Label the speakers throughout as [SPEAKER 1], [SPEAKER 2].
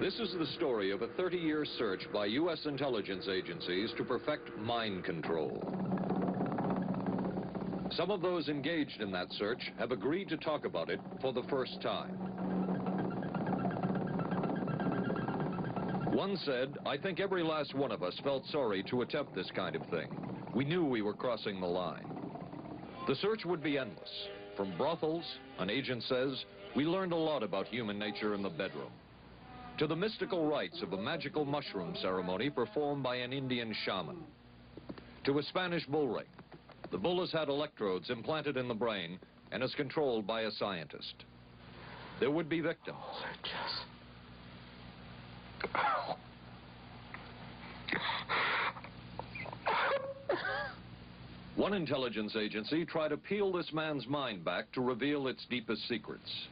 [SPEAKER 1] This is the story of a 30-year search by U.S. intelligence agencies to perfect mind control. Some of those engaged in that search have agreed to talk about it for the first time. One said, "I think every last one of us felt sorry to attempt this kind of thing. We knew we were crossing the line." The search would be endless. From brothels, an agent says, we learned a lot about human nature in the bedroom, to the mystical rites of a magical mushroom ceremony performed by an Indian shaman, to a Spanish bull ring. The bull has had electrodes implanted in the brain and is controlled by a scientist. There would be victims. One intelligence agency tried to peel this man's mind back to reveal its deepest secrets.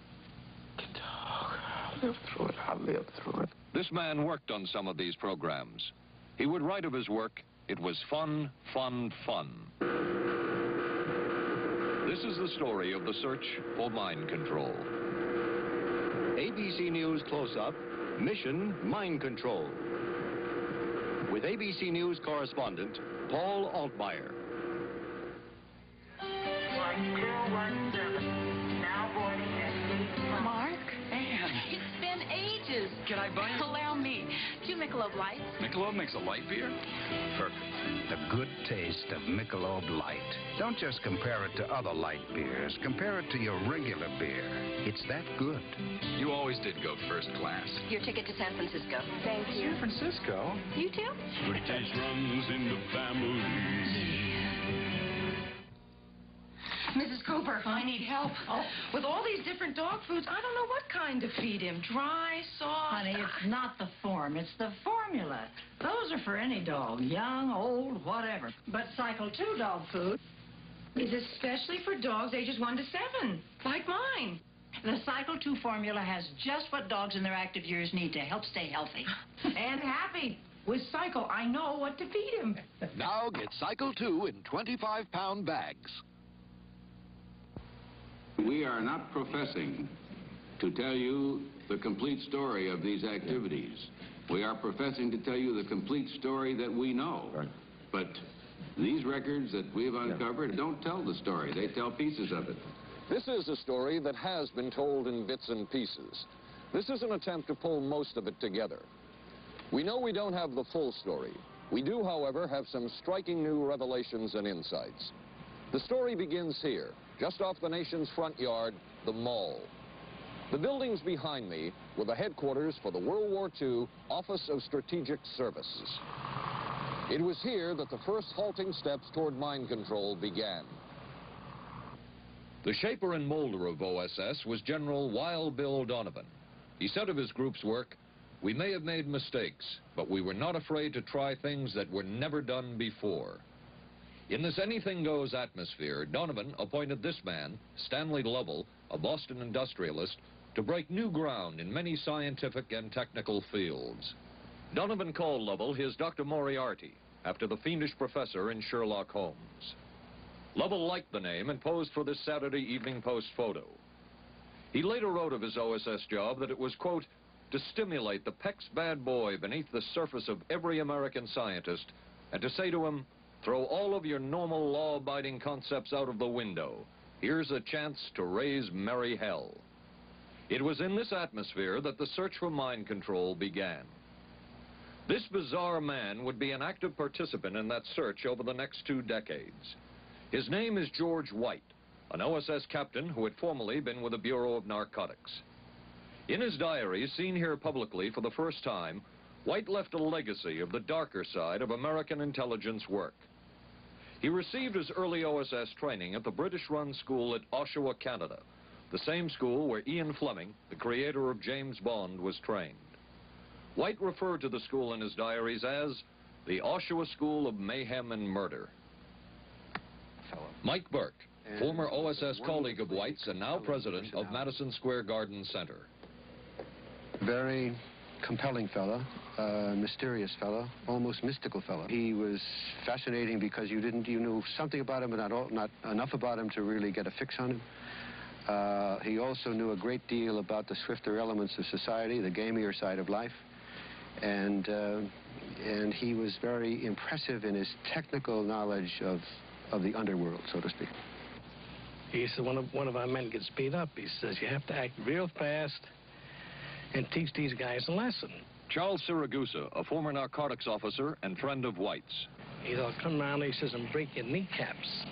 [SPEAKER 2] I'll live through it. I'll live through it.
[SPEAKER 1] This man worked on some of these programs. He would write of his work, "It was fun, fun, fun." This is the story of the search for mind control. ABC News Close-Up, Mission Mind Control. With ABC News correspondent Paul Altmaier.
[SPEAKER 3] 1217, now boarding at gate.
[SPEAKER 4] Mark? Anne. It's been ages.
[SPEAKER 5] Can I buy you?
[SPEAKER 4] Allow me. 2 Michelob Lights.
[SPEAKER 5] Michelob makes a light beer?
[SPEAKER 6] Perfect. The good taste of Michelob Light. Don't just compare it to other light beers. Compare it to your regular beer. It's that good.
[SPEAKER 5] You always did go first class.
[SPEAKER 4] Your ticket to San Francisco.
[SPEAKER 3] Thank you.
[SPEAKER 5] San Francisco?
[SPEAKER 4] You too?
[SPEAKER 7] Good taste runs in the family.
[SPEAKER 8] Mrs. Cooper, I need help. Oh, with all these different dog foods, I don't know what kind to feed him. Dry, soft.
[SPEAKER 9] Honey, it's not the form, it's the formula. Those are for any dog, young, old, whatever. But Cycle 2 dog food
[SPEAKER 8] is especially for dogs ages 1 to 7, like mine.
[SPEAKER 9] The Cycle 2 formula has just what dogs in their active years need to help stay healthy.
[SPEAKER 8] And happy. With Cycle, I know what to feed him.
[SPEAKER 1] Now get Cycle 2 in 25-pound bags.
[SPEAKER 10] We are not professing to tell you the complete story of these activities. We are professing to tell you the complete story that we know. Right. But these records that we've uncovered don't tell the story. They tell pieces of it.
[SPEAKER 1] This is a story that has been told in bits and pieces. This is an attempt to pull most of it together. We know we don't have the full story. We do, however, have some striking new revelations and insights. The story begins here, just off the nation's front yard, the Mall. The buildings behind me were the headquarters for the World War II Office of Strategic Services. It was here that the first halting steps toward mind control began. The shaper and molder of OSS was General Wild Bill Donovan. He said of his group's work, "We may have made mistakes, but we were not afraid to try things that were never done before." In this anything-goes atmosphere, Donovan appointed this man, Stanley Lovell, a Boston industrialist, to break new ground in many scientific and technical fields. Donovan called Lovell his Dr. Moriarty, after the fiendish professor in Sherlock Holmes. Lovell liked the name and posed for this Saturday Evening Post photo. He later wrote of his OSS job that it was, quote, to stimulate the Peck's bad boy beneath the surface of every American scientist and to say to him, throw all of your normal law-abiding concepts out of the window. Here's a chance to raise merry hell. It was in this atmosphere that the search for mind control began. This bizarre man would be an active participant in that search over the next 2 decades. His name is George White, an OSS captain who had formerly been with the Bureau of Narcotics. In his diary, seen here publicly for the first time, White left a legacy of the darker side of American intelligence work. He received his early OSS training at the British-run school at Oshawa, Canada, the same school where Ian Fleming, the creator of James Bond, was trained. White referred to the school in his diaries as the Oshawa School of Mayhem and Murder. Mike Burke, former OSS colleague of White's and now president of Madison Square Garden Center.
[SPEAKER 11] Very compelling fellow, mysterious fellow, almost mystical fellow. He was fascinating because you knew something about him, but not enough about him to really get a fix on him. He also knew a great deal about the swifter elements of society, the gamier side of life. And he was very impressive in his technical knowledge of the underworld, so to speak.
[SPEAKER 12] He said one of our men gets beat up. He says, you have to act real fast and teach these guys a lesson.
[SPEAKER 1] Charles Siragusa, a former narcotics officer and friend of White's.
[SPEAKER 12] He'll come around, he says, and break your kneecaps.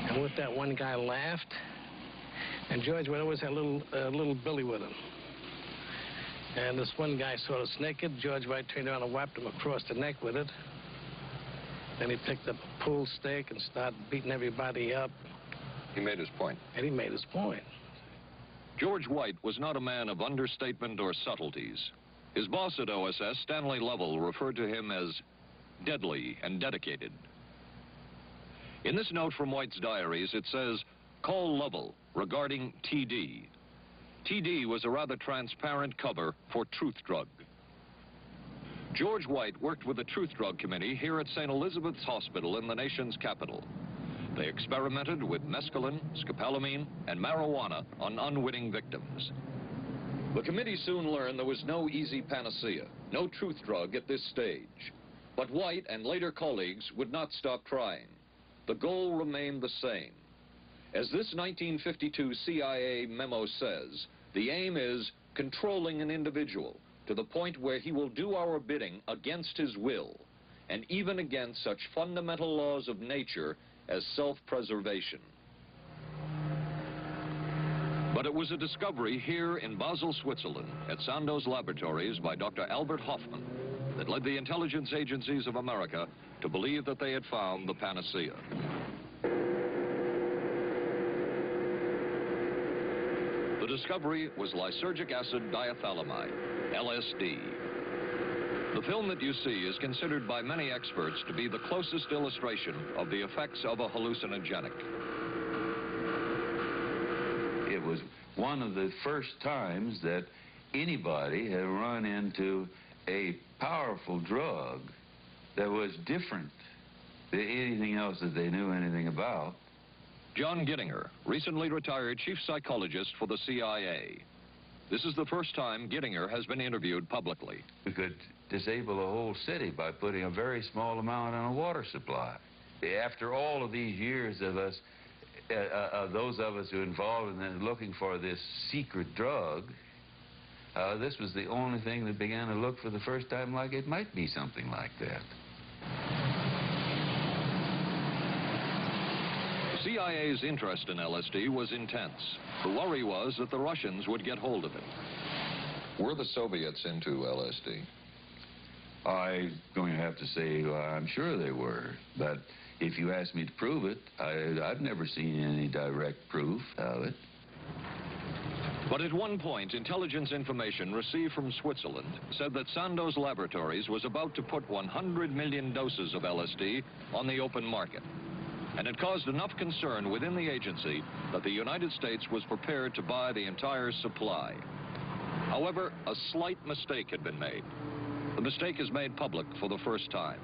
[SPEAKER 12] And with that, one guy laughed, and George would always have a little Billy with him. And this one guy saw us naked. George White turned around and whapped him across the neck with it. Then he picked up a pool stick and started beating everybody up.
[SPEAKER 1] He made his point.
[SPEAKER 12] And he made his point.
[SPEAKER 1] George White was not a man of understatement or subtleties. His boss at OSS, Stanley Lovell, referred to him as deadly and dedicated. In this note from White's diaries, it says, call Lovell regarding TD. TD was a rather transparent cover for Truth Drug. George White worked with the Truth Drug Committee here at St. Elizabeth's Hospital in the nation's capital. They experimented with mescaline, scopolamine, and marijuana on unwitting victims. The committee soon learned there was no easy panacea, no truth drug at this stage. But White and later colleagues would not stop trying. The goal remained the same. As this 1952 CIA memo says, the aim is controlling an individual to the point where he will do our bidding against his will, and even against such fundamental laws of nature as self-preservation. But it was a discovery here in Basel, Switzerland, at Sandoz Laboratories by Dr. Albert Hoffman that led the intelligence agencies of America to believe that they had found the panacea. The discovery was lysergic acid diethylamide, LSD. The film that you see is considered by many experts to be the closest illustration of the effects of a hallucinogenic.
[SPEAKER 10] It was one of the first times that anybody had run into a powerful drug that was different than anything else that they knew anything about.
[SPEAKER 1] John Gittinger, recently retired chief psychologist for the CIA. This is the first time Gittinger has been interviewed publicly.
[SPEAKER 10] We could disable a whole city by putting a very small amount on a water supply. After all of these years of us, those of us who are involved in looking for this secret drug, this was the only thing that began to look for the first time like it might be something like that.
[SPEAKER 1] The CIA's interest in LSD was intense. The worry was that the Russians would get hold of it. Were the Soviets into LSD?
[SPEAKER 10] I'm going to have to say I'm sure they were, but if you ask me to prove it, I've never seen any direct proof of it.
[SPEAKER 1] But at one point, intelligence information received from Switzerland said that Sandoz Laboratories was about to put 100 million doses of LSD on the open market. And it caused enough concern within the agency that the United States was prepared to buy the entire supply. However, a slight mistake had been made. The mistake is made public for the first time.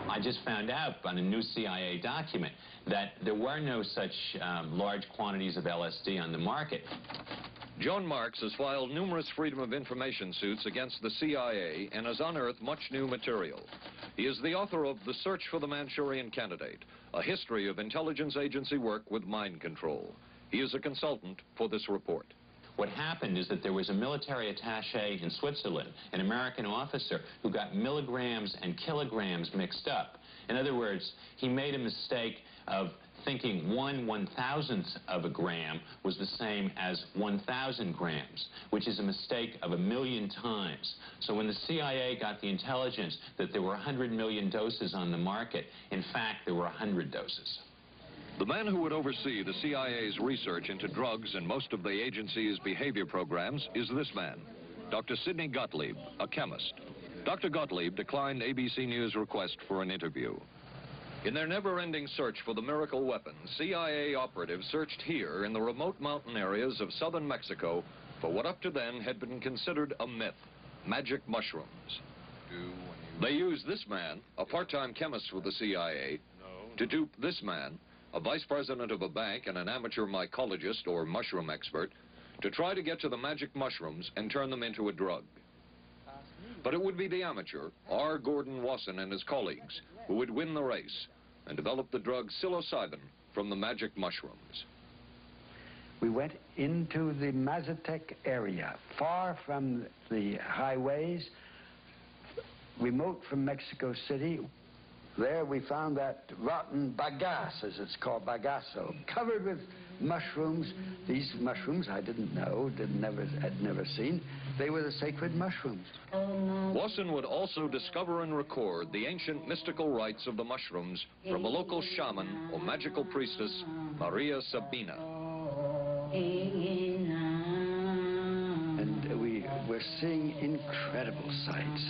[SPEAKER 13] I just found out on a new CIA document that there were no such large quantities of LSD on the market.
[SPEAKER 1] Joan Marks has filed numerous Freedom of Information suits against the CIA and has unearthed much new material. He is the author of The Search for the Manchurian Candidate, a history of intelligence agency work with mind control. He is a consultant for this report.
[SPEAKER 13] What happened is that there was a military attaché in Switzerland, an American officer, who got milligrams and kilograms mixed up. In other words, he made a mistake of thinking 1/1000th of a gram was the same as 1,000 grams, which is a mistake of 1,000,000 times. So when the CIA got the intelligence that there were 100 million doses on the market, in fact, there were 100 doses.
[SPEAKER 1] The man who would oversee the CIA's research into drugs and most of the agency's behavior programs is this man, Dr. Sidney Gottlieb, a chemist. Dr. Gottlieb declined ABC News' request for an interview. In their never-ending search for the miracle weapon, CIA operatives searched here in the remote mountain areas of southern Mexico for what up to then had been considered a myth, magic mushrooms. They used this man, a part-time chemist for the CIA, to dupe this man, a vice president of a bank, and an amateur mycologist or mushroom expert to try to get to the magic mushrooms and turn them into a drug. But it would be the amateur, R. Gordon Wasson and his colleagues, who would win the race and develop the drug psilocybin from the magic mushrooms.
[SPEAKER 14] We went into the Mazatec area, far from the highways, remote from Mexico City. There we found that rotten bagasse, as it's called, bagasso, covered with mushrooms. These mushrooms I didn't know, had never seen. They were the sacred mushrooms.
[SPEAKER 1] Wasson would also discover and record the ancient mystical rites of the mushrooms from a local shaman or magical priestess, Maria Sabina.
[SPEAKER 14] And we were seeing incredible sights.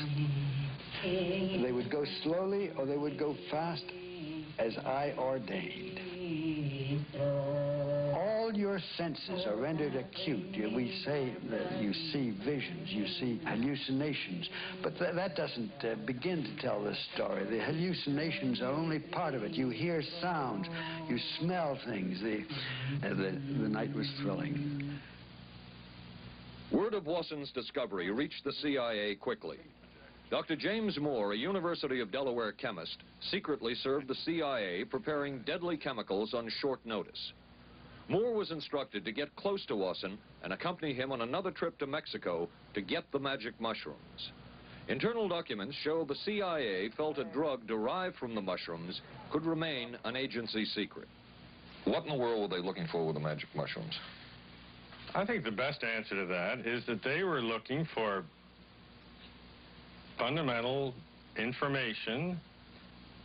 [SPEAKER 14] They would go slowly or they would go fast as I ordained. All your senses are rendered acute. We say that you see visions, you see hallucinations, but that doesn't begin to tell the story. The hallucinations are only part of it. You hear sounds, you smell things. The night was thrilling.
[SPEAKER 1] Word of Wasson's discovery reached the CIA quickly. Dr. James Moore, a University of Delaware chemist, secretly served the CIA preparing deadly chemicals on short notice. Moore was instructed to get close to Wasson and accompany him on another trip to Mexico to get the magic mushrooms. Internal documents show the CIA felt a drug derived from the mushrooms could remain an agency secret. What in the world were they looking for with the magic mushrooms?
[SPEAKER 15] I think the best answer to that is that they were looking for fundamental information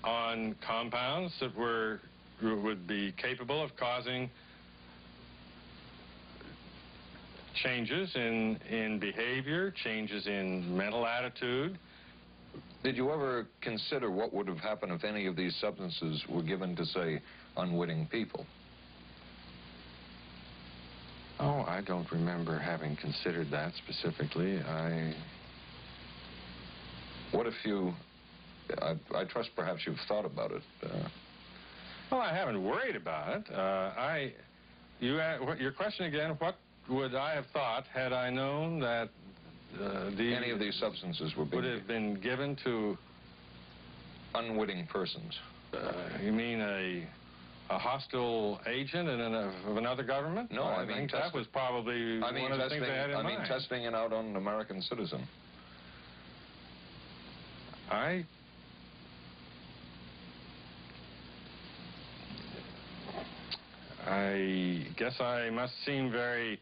[SPEAKER 15] on compounds that would be capable of causing changes in behavior, changes in mental attitude.
[SPEAKER 1] Did you ever consider what would have happened if any of these substances were given to, say, unwitting people?
[SPEAKER 15] Oh, I don't remember having considered that specifically.
[SPEAKER 1] What if you... I trust perhaps you've thought about it.
[SPEAKER 15] Well, I haven't worried about it. Your question again, what would I have thought had I known that
[SPEAKER 1] any of these substances would
[SPEAKER 15] have been given to
[SPEAKER 1] unwitting persons?
[SPEAKER 15] You mean a hostile agent of another government?
[SPEAKER 1] No, I mean,
[SPEAKER 15] that was probably one of the things they had in mind.
[SPEAKER 1] I mean, testing it out on an American citizen.
[SPEAKER 15] I guess I must seem very,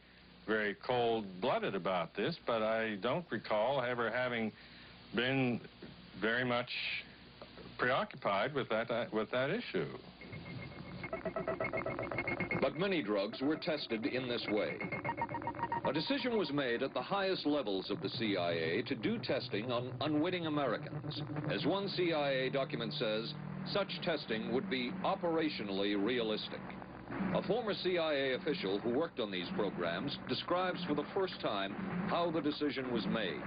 [SPEAKER 15] very cold-blooded about this, but I don't recall ever having been very much preoccupied with that issue.
[SPEAKER 1] But many drugs were tested in this way. A decision was made at the highest levels of the CIA to do testing on unwitting Americans. As one CIA document says, such testing would be operationally realistic. A former CIA official who worked on these programs describes for the first time how the decision was made.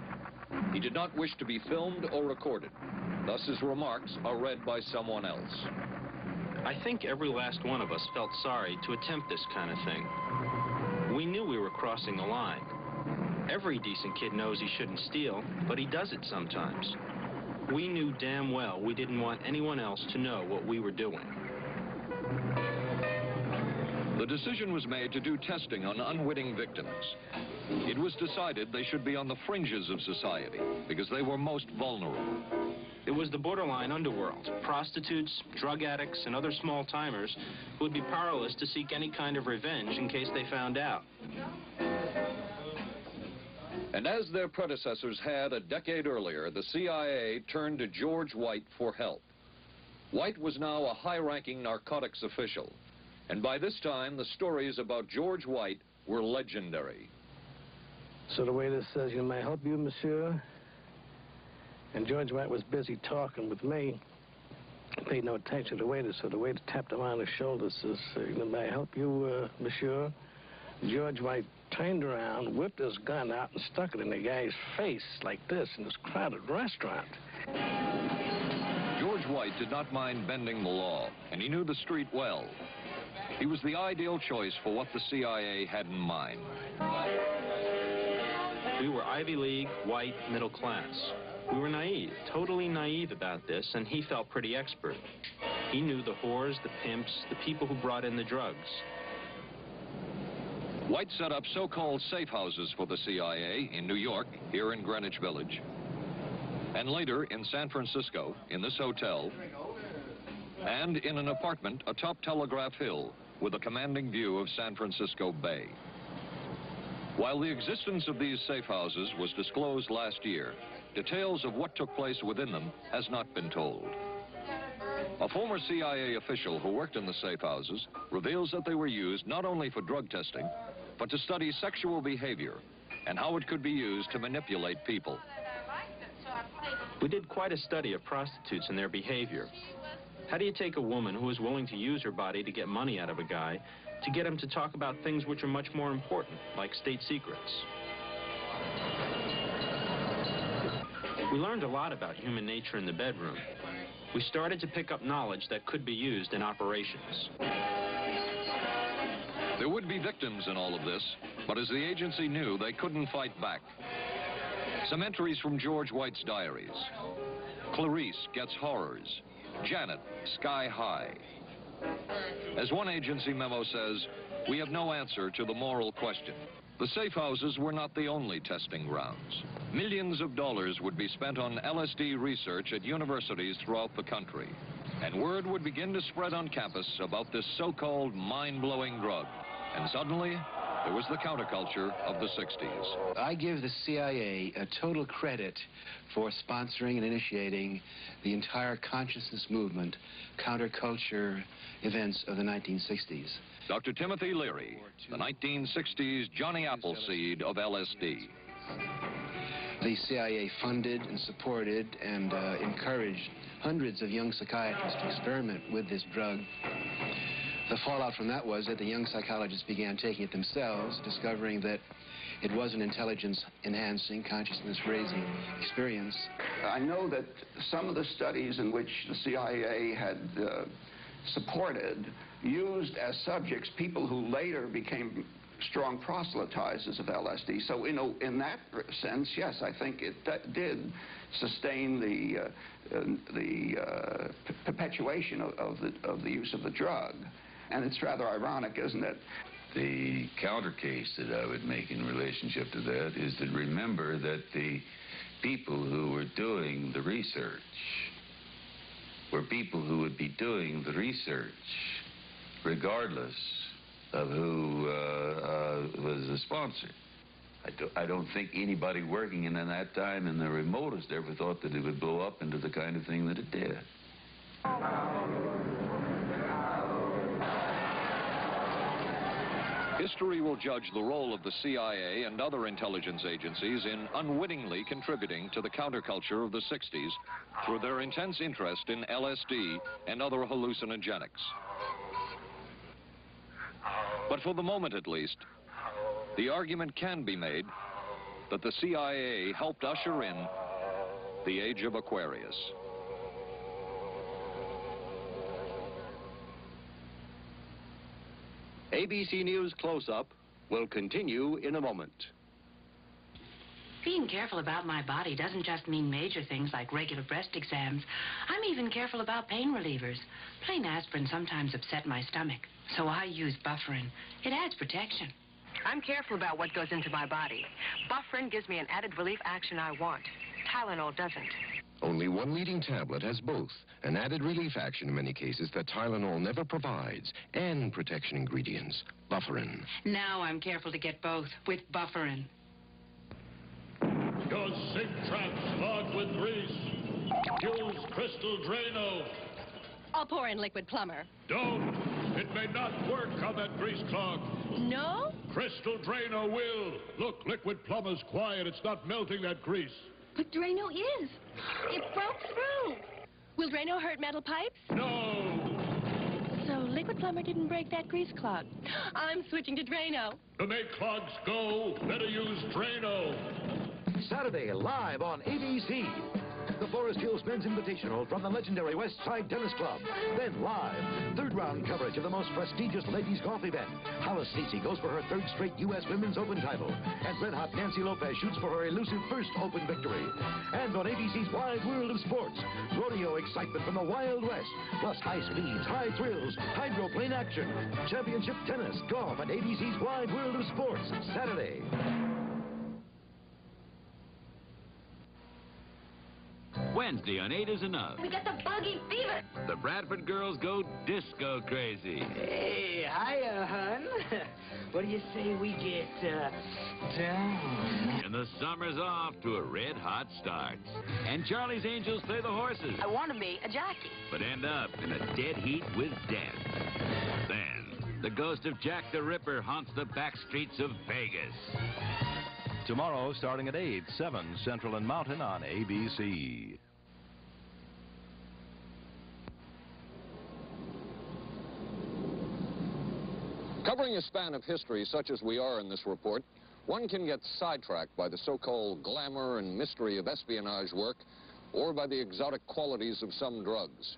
[SPEAKER 1] He did not wish to be filmed or recorded. Thus his remarks are read by someone else.
[SPEAKER 16] I think every last one of us felt sorry to attempt this kind of thing. We knew we were crossing the line. Every decent kid knows he shouldn't steal, but he does it sometimes. We knew damn well we didn't want anyone else to know what we were doing.
[SPEAKER 1] The decision was made to do testing on unwitting victims. It was decided they should be on the fringes of society because they were most vulnerable.
[SPEAKER 16] It was the borderline underworld, prostitutes, drug addicts, and other small-timers who would be powerless to seek any kind of revenge in case they found out.
[SPEAKER 1] And as their predecessors had a decade earlier, the CIA turned to George White for help. White was now a high-ranking narcotics official, and by this time, the stories about George White were legendary.
[SPEAKER 12] So the waiter says, "May I help you, monsieur?" And George White was busy talking with me. Paid no attention to the waiter, so the waiter tapped him on the shoulder, says, "May I help you, monsieur?" George White turned around, whipped his gun out, and stuck it in the guy's face like this in this crowded restaurant.
[SPEAKER 1] George White did not mind bending the law, and he knew the street well. He was the ideal choice for what the CIA had in mind.
[SPEAKER 16] We were Ivy League, white, middle class. We were naive, totally naive about this, and he felt pretty expert. He knew the whores, the pimps, the people who brought in the drugs.
[SPEAKER 1] White set up so-called safe houses for the CIA in New York, here in Greenwich Village, and later in San Francisco, in this hotel, and in an apartment atop Telegraph Hill with a commanding view of San Francisco Bay. While the existence of these safe houses was disclosed last year, details of what took place within them has not been told. A former CIA official who worked in the safe houses reveals that they were used not only for drug testing, but to study sexual behavior and how it could be used to manipulate people.
[SPEAKER 16] We did quite a study of prostitutes and their behavior. How do you take a woman who is willing to use her body to get money out of a guy to get him to talk about things which are much more important, like state secrets? We learned a lot about human nature in the bedroom. We started to pick up knowledge that could be used in operations.
[SPEAKER 1] There would be victims in all of this, but as the agency knew, they couldn't fight back. Some entries from George White's diaries. Clarice gets horrors. Janet, sky high. As one agency memo says, we have no answer to the moral question. The safe houses were not the only testing grounds. Millions of dollars would be spent on LSD research at universities throughout the country. And word would begin to spread on campus about this so-called mind-blowing drug. And suddenly, there was the counterculture of the 60s.
[SPEAKER 11] I give the CIA a total credit for sponsoring and initiating the entire consciousness movement, counterculture events of the 1960s.
[SPEAKER 1] Dr. Timothy Leary, the 1960s Johnny Appleseed of LSD.
[SPEAKER 11] The CIA funded and supported and encouraged hundreds of young psychiatrists to experiment with this drug. The fallout from that was that the young psychologists began taking it themselves, discovering that it was an intelligence-enhancing, consciousness-raising experience.
[SPEAKER 2] I know that some of the studies in which the CIA had supported used as subjects people who later became strong proselytizers of LSD. So, in that sense, yes, I think it did sustain the perpetuation of the use of the drug. And it's rather ironic, isn't it?
[SPEAKER 10] The counter case that I would make in relationship to that is to remember that the people who were doing the research were people who would be doing the research regardless of who was the sponsor. I don't think anybody working in that time in the remotest ever thought that it would blow up into the kind of thing that it did.
[SPEAKER 1] History will judge the role of the CIA and other intelligence agencies in unwittingly contributing to the counterculture of the 60s through their intense interest in LSD and other hallucinogenics. But for the moment at least, the argument can be made that the CIA helped usher in the age of Aquarius.
[SPEAKER 17] ABC News Close-Up will continue in a moment.
[SPEAKER 4] Being careful about my body doesn't just mean major things like regular breast exams. I'm even careful about pain relievers. Plain aspirin sometimes upset my stomach, so I use Bufferin. It adds protection.
[SPEAKER 18] I'm careful about what goes into my body. Bufferin gives me an added relief action I want. Tylenol doesn't.
[SPEAKER 19] Only one leading tablet has both an added relief action in many cases that Tylenol never provides, and protection ingredients, Bufferin.
[SPEAKER 4] Now I'm careful to get both with Bufferin.
[SPEAKER 7] Your sink trap's clogged with grease. Use Crystal Drano.
[SPEAKER 20] I'll pour in Liquid Plumber.
[SPEAKER 7] Don't. It may not work on that grease clog.
[SPEAKER 20] No?
[SPEAKER 7] Crystal Drano will. Look, Liquid Plumber's quiet. It's not melting that grease.
[SPEAKER 20] But Drano is. It broke through. Will Drano hurt metal pipes?
[SPEAKER 7] No.
[SPEAKER 20] So Liquid Plumber didn't break that grease clog. I'm switching to Drano.
[SPEAKER 7] To make clogs go, better use Drano.
[SPEAKER 21] Saturday, live on ABC. the Forest Hills Men's Invitational from the legendary West Side Tennis Club. Then live, third-round coverage of the most prestigious ladies' golf event. Hollis Stacey goes for her third straight U.S. Women's Open title. And red-hot Nancy Lopez shoots for her elusive first Open victory. And on ABC's Wide World of Sports, rodeo excitement from the Wild West, plus high speeds, high thrills, hydroplane action, championship tennis, golf, and ABC's Wide World of Sports, Saturday.
[SPEAKER 22] Wednesday on 8 is Enough.
[SPEAKER 20] We got the buggy fever.
[SPEAKER 22] The Bradford girls go disco crazy.
[SPEAKER 23] Hey, hiya, hun. What do you say we get, down?
[SPEAKER 22] And the summer's off to a red-hot start. And Charlie's Angels play the horses.
[SPEAKER 18] I want to be a jockey.
[SPEAKER 22] But end up in a dead heat with death. Then, the ghost of Jack the Ripper haunts the back streets of Vegas.
[SPEAKER 24] Tomorrow, starting at 8, 7 Central and Mountain on ABC.
[SPEAKER 1] Covering a span of history such as we are in this report, one can get sidetracked by the so-called glamour and mystery of espionage work or by the exotic qualities of some drugs.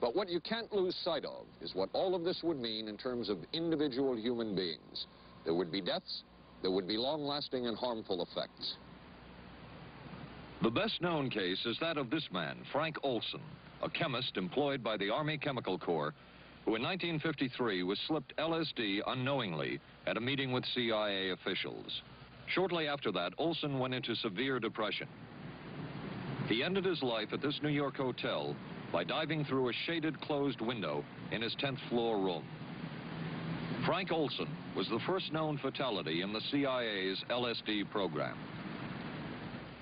[SPEAKER 1] But what you can't lose sight of is what all of this would mean in terms of individual human beings. There would be deaths, there would be long-lasting and harmful effects. The best-known case is that of this man, Frank Olson, a chemist employed by the Army Chemical Corps, who in 1953 was slipped LSD unknowingly at a meeting with CIA officials. Shortly after that, Olson went into severe depression. He ended his life at this New York hotel by diving through a shaded closed window in his 10th floor room. Frank Olson was the first known fatality in the CIA's LSD program.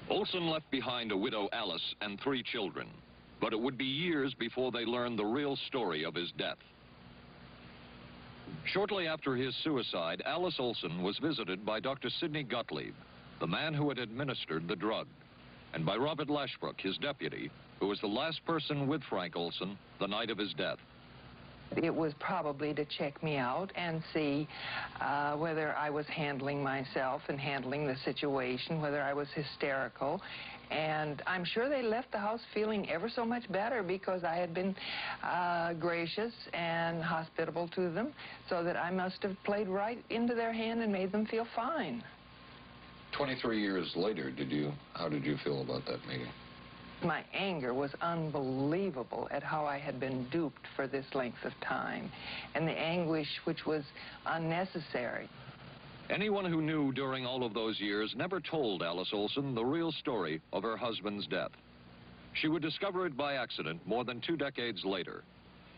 [SPEAKER 1] Olson left behind a widow, Alice, and 3 children, but it would be years before they learned the real story of his death. Shortly after his suicide, Alice Olson was visited by Dr. Sidney Gottlieb, the man who had administered the drug, and by Robert Lashbrook, his deputy, who was the last person with Frank Olson the night of his death.
[SPEAKER 25] It was probably to check me out and see whether I was handling myself and handling the situation, whether I was hysterical. And I'm sure they left the house feeling ever so much better because I had been gracious and hospitable to them, so that I must have played right into their hand and made them feel fine.
[SPEAKER 1] 23 years later, how did you feel about that meeting?
[SPEAKER 25] My anger was unbelievable at how I had been duped for this length of time, and the anguish which was unnecessary.
[SPEAKER 1] Anyone who knew during all of those years never told Alice Olson the real story of her husband's death. She would discover it by accident more than 2 decades later.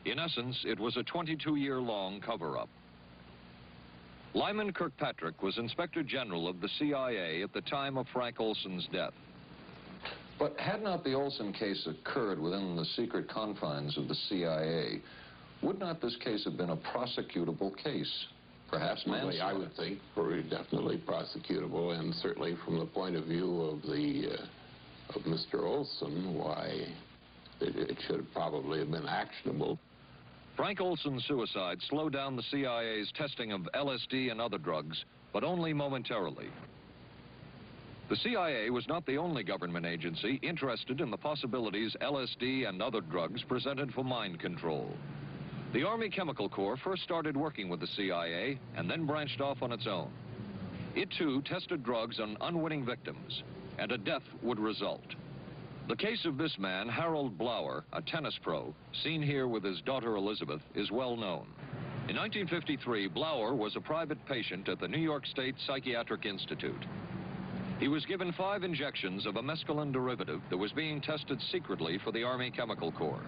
[SPEAKER 1] In essence, it was a 22-year-long cover-up. Lyman Kirkpatrick was Inspector General of the CIA at the time of Frank Olson's death. But had not the Olson case occurred within the secret confines of the CIA, would not this case have been a prosecutable case? Perhaps manslaughter?
[SPEAKER 26] I would think very definitely prosecutable, and certainly from the point of view of of Mr. Olson, why it should probably have been actionable.
[SPEAKER 1] Frank Olson's suicide slowed down the CIA's testing of LSD and other drugs, but only momentarily. The CIA was not the only government agency interested in the possibilities LSD and other drugs presented for mind control. The Army Chemical Corps first started working with the CIA and then branched off on its own. It, too, tested drugs on unwitting victims, and a death would result. The case of this man, Harold Blower, a tennis pro, seen here with his daughter Elizabeth, is well known. In 1953, Blower was a private patient at the New York State Psychiatric Institute. He was given 5 injections of a mescaline derivative that was being tested secretly for the Army Chemical Corps.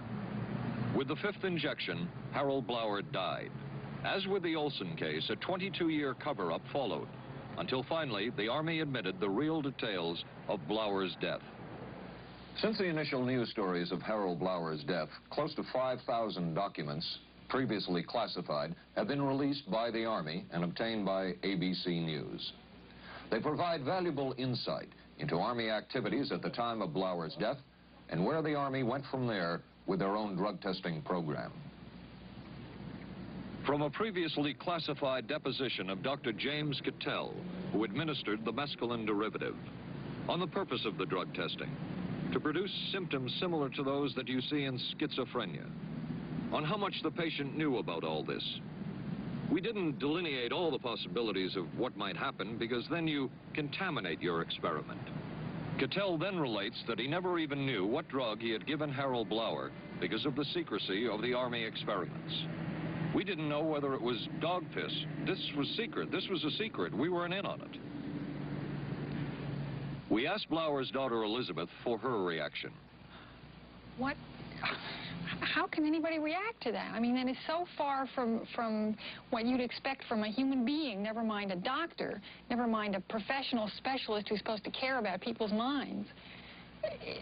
[SPEAKER 1] With the 5th injection, Harold Blower died. As with the Olson case, a 22-year cover-up followed, until finally the Army admitted the real details of Blower's death. Since the initial news stories of Harold Blower's death, close to 5,000 documents, previously classified, have been released by the Army and obtained by ABC News. They provide valuable insight into Army activities at the time of Blower's death and where the Army went from there with their own drug testing program. From a previously classified deposition of Dr. James Cattell, who administered the mescaline derivative, on the purpose of the drug testing, to produce symptoms similar to those that you see in schizophrenia. On how much the patient knew about all this. We didn't delineate all the possibilities of what might happen because then you contaminate your experiment. Cattell then relates that he never even knew what drug he had given Harold Blauer because of the secrecy of the Army experiments. We didn't know whether it was dog piss. This was secret. This was a secret. We weren't in on it. We asked Blauer's daughter Elizabeth for her reaction.
[SPEAKER 3] What? How can anybody react to that? I mean, that is so far from what you'd expect from a human being, never mind a doctor, never mind a professional specialist who's supposed to care about people's minds.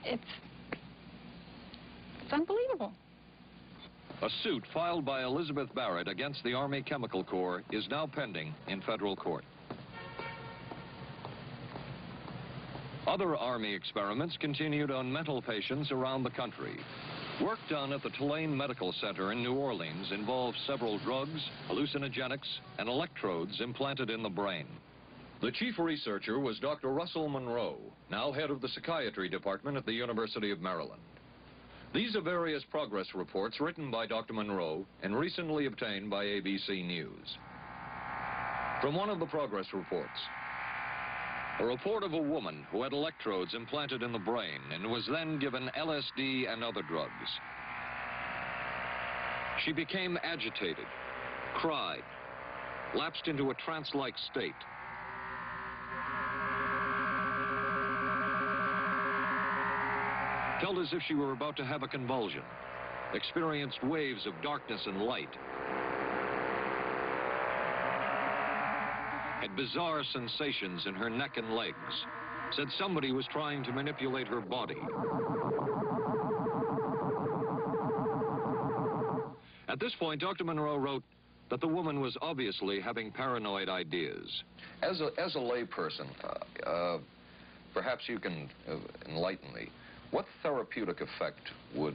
[SPEAKER 3] It's unbelievable.
[SPEAKER 1] A suit filed by Elizabeth Barrett against the Army Chemical Corps is now pending in federal court. Other Army experiments continued on mental patients around the country. Work done at the Tulane Medical Center in New Orleans involved several drugs, hallucinogenics, and electrodes implanted in the brain. The chief researcher was Dr. Russell Monroe, now head of the psychiatry department at the University of Maryland. These are various progress reports written by Dr. Monroe and recently obtained by ABC News. From one of the progress reports, a report of a woman who had electrodes implanted in the brain and was then given LSD and other drugs. She became agitated, cried, lapsed into a trance-like state. Felt as if she were about to have a convulsion, experienced waves of darkness and light, had bizarre sensations in her neck and legs, said somebody was trying to manipulate her body. At this point, Dr. Monroe wrote that the woman was obviously having paranoid ideas. As a layperson, perhaps you can enlighten me. What therapeutic effect would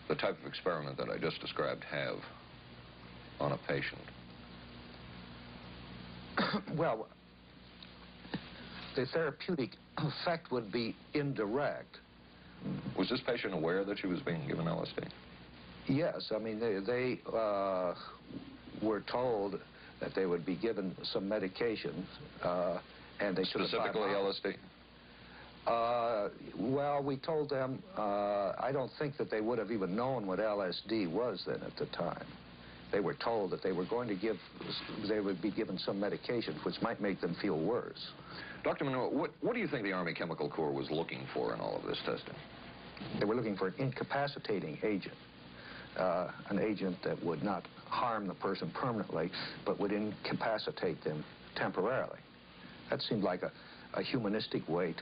[SPEAKER 1] the type of experiment that I just described have on a patient?
[SPEAKER 5] Well, the therapeutic effect would be indirect.
[SPEAKER 1] Was this patient aware that she was being given LSD?
[SPEAKER 5] Yes, I mean, they were told that they would be given some medications, and they should have...
[SPEAKER 1] Specifically LSD?
[SPEAKER 5] Well, we told them, I don't think that they would have even known what LSD was then at the time. They were told that they were going to they would be given some medication which might make them feel worse.
[SPEAKER 1] Dr. Monroe, what do you think the Army Chemical Corps was looking for in all of this testing?
[SPEAKER 5] They were looking for an incapacitating agent, an agent that would not harm the person permanently, but would incapacitate them temporarily. That seemed like a humanistic way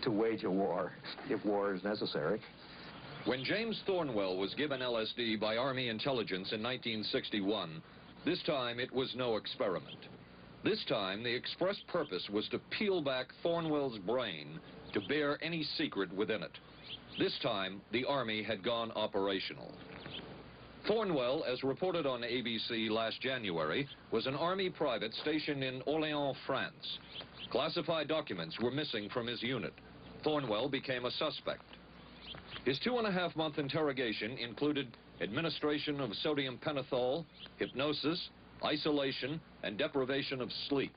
[SPEAKER 5] to wage a war, if war is necessary.
[SPEAKER 1] When James Thornwell was given LSD by Army intelligence in 1961, this time it was no experiment. This time the express purpose was to peel back Thornwell's brain to bear any secret within it. This time the Army had gone operational. Thornwell, as reported on ABC last January, was an Army private stationed in Orléans, France. Classified documents were missing from his unit. Thornwell became a suspect. His 2.5-month interrogation included administration of sodium pentothal, hypnosis, isolation, and deprivation of sleep.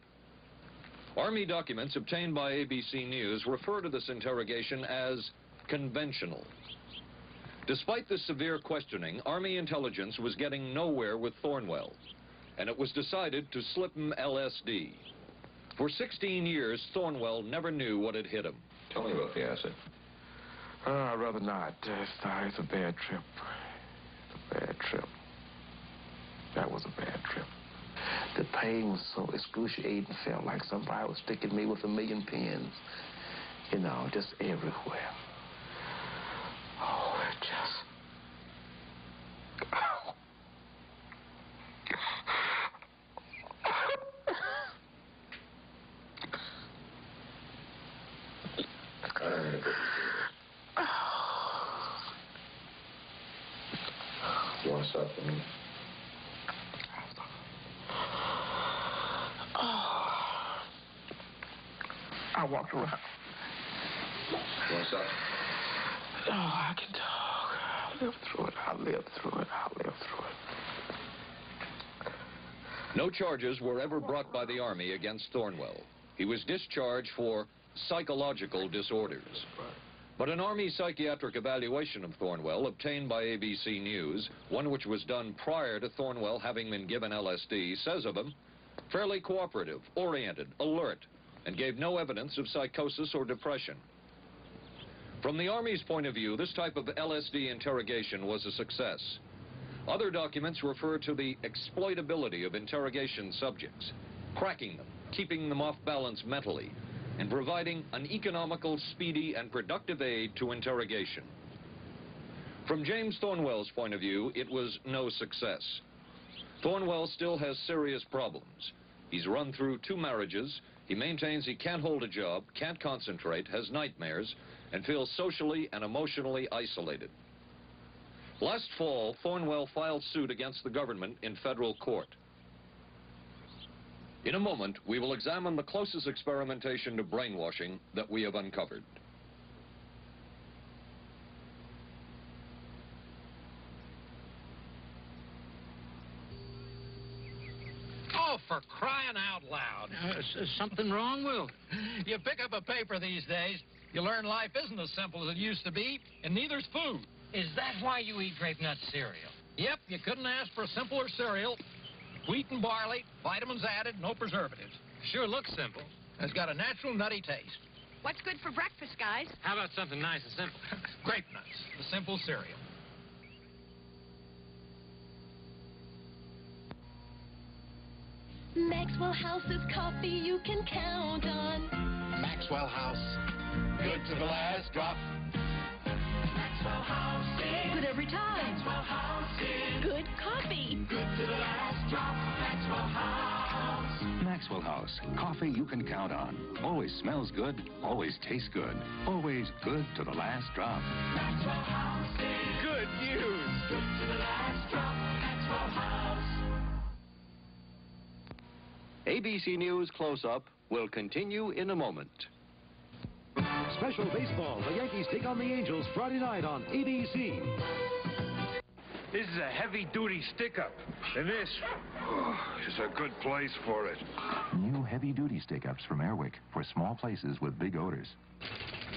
[SPEAKER 1] Army documents obtained by ABC News refer to this interrogation as conventional. Despite this severe questioning, Army intelligence was getting nowhere with Thornwell, and it was decided to slip him LSD. For 16 years, Thornwell never knew what had hit him. Tell me about the acid.
[SPEAKER 6] I'd rather not. It's a bad trip. It's a bad trip. That was a bad trip. The pain was so excruciating. Felt like somebody was sticking me with 1,000,000 pins. You know, just everywhere. Oh, it just...
[SPEAKER 1] You want to stop for me?
[SPEAKER 6] I walked around.
[SPEAKER 1] You want to stop?
[SPEAKER 6] Oh, I can talk. I'll live through it. I'll live through it. I'll live through it.
[SPEAKER 1] No charges were ever brought by the Army against Thornwell. He was discharged for psychological disorders. But an Army psychiatric evaluation of Thornwell obtained by ABC News, one which was done prior to Thornwell having been given LSD, says of him, fairly cooperative, oriented, alert, and gave no evidence of psychosis or depression. From the Army's point of view, this type of LSD interrogation was a success. Other documents refer to the exploitability of interrogation subjects, cracking them, keeping them off balance mentally, and providing an economical, speedy, and productive aid to interrogation. From James Thornwell's point of view, it was no success. Thornwell still has serious problems. He's run through 2 marriages. He maintains he can't hold a job, can't concentrate, has nightmares, and feels socially and emotionally isolated. Last fall, Thornwell filed suit against the government in federal court. In a moment, we will examine the closest experimentation to brainwashing that we have uncovered.
[SPEAKER 8] Oh, for crying out loud.
[SPEAKER 9] Something wrong, Will?
[SPEAKER 8] You pick up a paper these days, you learn life isn't as simple as it used to be, and neither's food.
[SPEAKER 9] Is that why you eat grape nut cereal?
[SPEAKER 8] Yep, you couldn't ask for a simpler cereal. Wheat and barley, vitamins added, no preservatives.
[SPEAKER 9] Sure looks simple.
[SPEAKER 8] It's got a natural nutty taste.
[SPEAKER 20] What's good for breakfast, guys?
[SPEAKER 9] How about something nice and simple?
[SPEAKER 8] Grape nuts, the simple cereal.
[SPEAKER 20] Maxwell House's coffee you can count on.
[SPEAKER 21] Maxwell House. Good to the last drop.
[SPEAKER 20] Maxwell House is good every time. Maxwell House is good coffee. Good to the last drop. Maxwell House.
[SPEAKER 12] Maxwell House. Coffee you can count on. Always smells good. Always tastes good. Always good to the last drop.
[SPEAKER 20] Maxwell House is
[SPEAKER 12] good news.
[SPEAKER 20] Good to the last drop. Maxwell House.
[SPEAKER 17] ABC News Close-Up will continue in a moment.
[SPEAKER 21] Special baseball. The Yankees take on the Angels Friday night on ABC.
[SPEAKER 13] This is a heavy-duty stick-up, and this is a good place for it.
[SPEAKER 14] New heavy-duty stick-ups from Airwick for small places with big odors.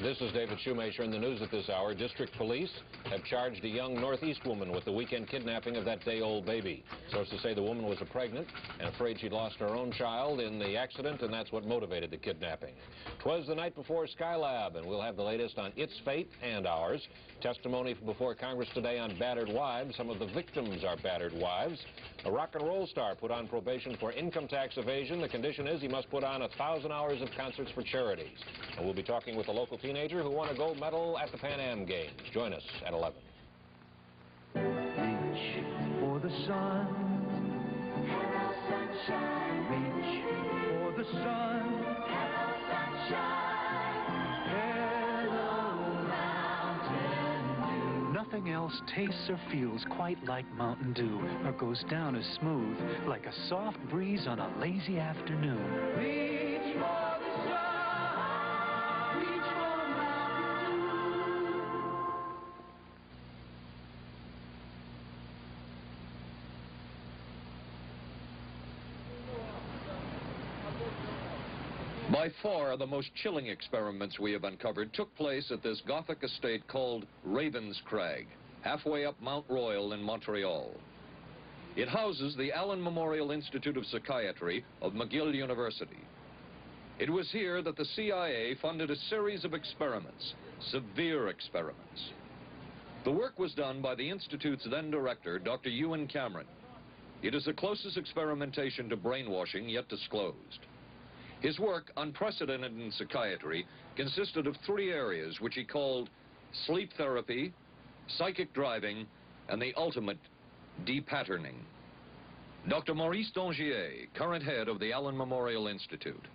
[SPEAKER 15] This is David Shoemaker in the news at this hour. District Police have charged a young Northeast woman with the weekend kidnapping of that day-old baby. Sources say the woman was pregnant and afraid she'd lost her own child in the accident, and that's what motivated the kidnapping. 'Twas the night before Skylab, and we'll have the latest on its fate and ours. Testimony before Congress today on battered wives. Some of the victims are battered wives. A rock and roll star put on probation for income tax evasion. The condition is he must put on 1,000 hours of concerts for charities. And we'll be talking with a local teenager who won a gold medal at the Pan Am Games. Join us at 11.
[SPEAKER 21] Reach for the sun.
[SPEAKER 20] Hello, sunshine.
[SPEAKER 21] Reach for the sun.
[SPEAKER 20] Hello, sunshine.
[SPEAKER 21] Hello, Mountain Dew.
[SPEAKER 27] Nothing else tastes or feels quite like Mountain Dew, or goes down as smooth like a soft breeze on a lazy afternoon.
[SPEAKER 21] Reach for the sun. Reach for Mountain Dew.
[SPEAKER 1] By far, the most chilling experiments we have uncovered took place at this Gothic estate called Ravenscrag, halfway up Mount Royal in Montreal. It houses the Allen Memorial Institute of Psychiatry of McGill University. It was here that the CIA funded a series of experiments, severe experiments. The work was done by the Institute's then director, Dr. Ewan Cameron. It is the closest experimentation to brainwashing yet disclosed. His work, unprecedented in psychiatry, consisted of 3 areas which he called sleep therapy, psychic driving, and the ultimate depatterning. Dr. Maurice Dongier, current head of the Allen Memorial Institute.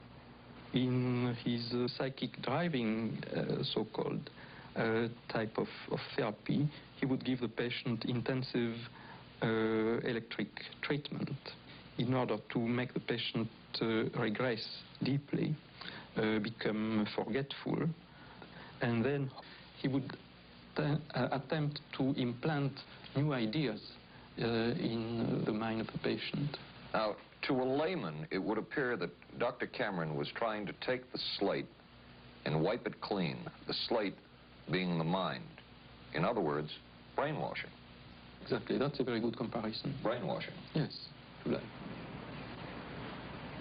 [SPEAKER 28] In his psychic driving, so-called type of therapy, he would give the patient intensive electric treatment in order to make the patient regress deeply, become forgetful. and then he would attempt to implant new ideas in the mind of the patient.
[SPEAKER 1] Now, to a layman, it would appear that Dr. Cameron was trying to take the slate and wipe it clean, the slate being the mind. In other words, brainwashing.
[SPEAKER 28] Exactly, that's a very good comparison.
[SPEAKER 1] Brainwashing.
[SPEAKER 28] Yes, to that.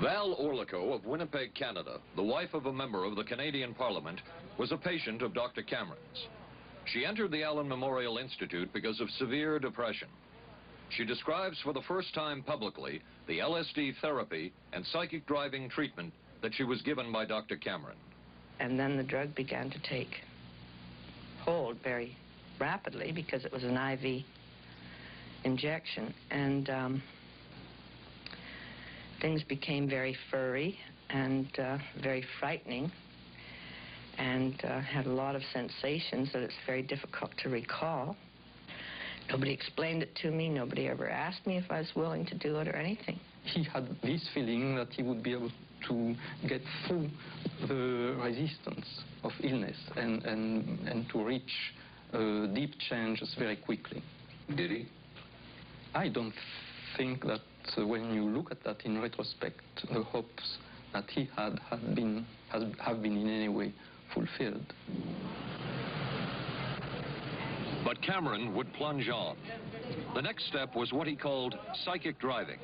[SPEAKER 1] Val Orlico of Winnipeg, Canada, the wife of a member of the Canadian Parliament, was a patient of Dr. Cameron's. She entered the Allen Memorial Institute because of severe depression. She describes for the first time publicly the LSD therapy and psychic driving treatment that she was given by Dr. Cameron.
[SPEAKER 2] And then the drug began to take hold very rapidly because it was an IV injection. And things became very furry and very frightening, and had a lot of sensations that it's very difficult to recall. Nobody explained it to me. Nobody ever asked me if I was willing to do it or anything.
[SPEAKER 28] He had this feeling that he would be able to get through the resistance of illness and to reach deep changes very quickly.
[SPEAKER 1] Did he?
[SPEAKER 28] I don't think that when you look at that in retrospect, the hopes that he had have been in any way fulfilled.
[SPEAKER 1] But Cameron would plunge on. The next step was what he called psychic driving.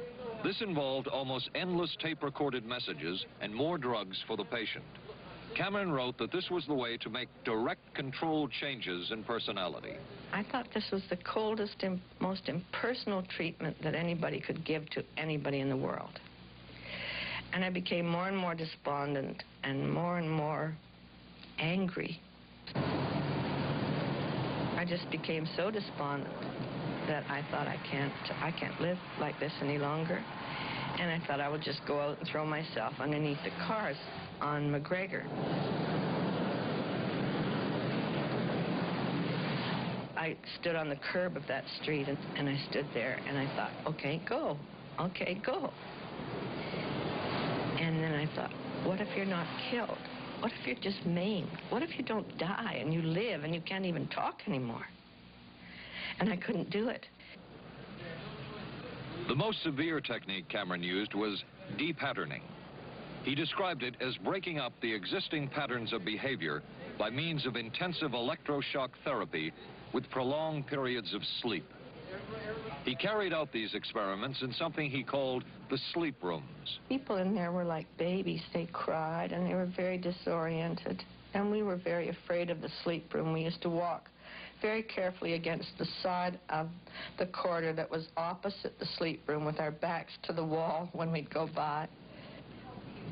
[SPEAKER 1] This involved almost endless tape-recorded messages and more drugs for the patient. Cameron wrote that this was the way to make direct controlled changes in personality.
[SPEAKER 2] I thought this was the coldest and most impersonal treatment that anybody could give to anybody in the world. And I became more and more despondent and more angry. I just became so despondent that I thought I can't live like this any longer. And I thought I would just go out and throw myself underneath the cars on McGregor. I stood on the curb of that street and I stood there and I thought, okay, go. Okay, go. And then I thought, what if you're not killed? What if you're just maimed? What if you don't die and you live and you can't even talk anymore? And I couldn't do it.
[SPEAKER 1] The most severe technique Cameron used was de-patterning. He described it as breaking up the existing patterns of behavior by means of intensive electroshock therapy with prolonged periods of sleep. He carried out these experiments in something he called the sleep rooms.
[SPEAKER 2] People in there were like babies. They cried and they were very disoriented. And we were very afraid of the sleep room. We used to walk very carefully against the side of the corridor that was opposite the sleep room with our backs to the wall when we'd go by.